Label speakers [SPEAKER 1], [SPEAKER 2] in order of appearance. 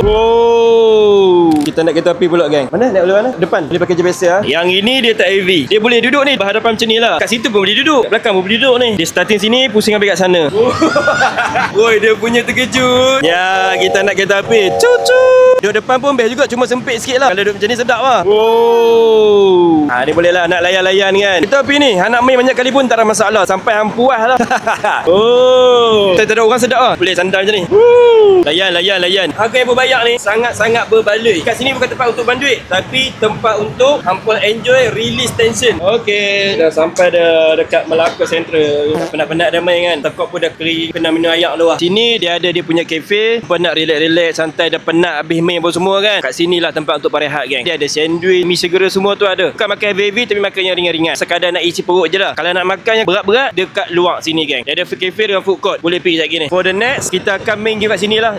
[SPEAKER 1] Oh, kita naik kereta api pula geng. Mana nak mana? Depan. Boleh pakai je biasa ah. Yang ini dia tak heavy. Dia boleh duduk ni berhadapan macam ni lah. Kat situ pun boleh duduk. Kat belakang pun boleh duduk ni. Dia starting sini, pusing ambil kat sana. Woi, dia punya terkejut. Ya, kita nak kereta api. Cucu. Duduk depan pun best juga, cuma sempit sikit lah. Kalau duduk macam ni sedap lah. Oh. Ha, ni boleh lah nak layan-layan kan. Kereta api ni, anak main banyak kali pun tak ada masalah. Sampai hang puas lah. Oh. Tak ada orang sedap lah. Boleh sandal macam ni. Layan. Harga yang berbayar ni sangat-sangat berbaloi. Kat sini bukan tempat untuk banduit, tapi tempat untuk hampa enjoy release tension. Okey, dah sampai dah dekat Melaka Central. Penat-penat dah main kan. Takut pun dah kena minum air luar. Sini dia ada dia punya kafe. Penat relax-relax, santai, dah penat habis main pun semua kan. Kat sini lah tempat untuk berehat geng. Dia ada sandwich, mi segera semua tu ada. Bukan makan heavy tapi makan yang ringan-ringan. Sekadar nak isi perut je lah. Kalau nak makan yang berat-berat, dekat luar sini geng. Dia ada kafe dengan food court. Boleh pergi sekejap ni. For the next, kita akan main game kat sini lah.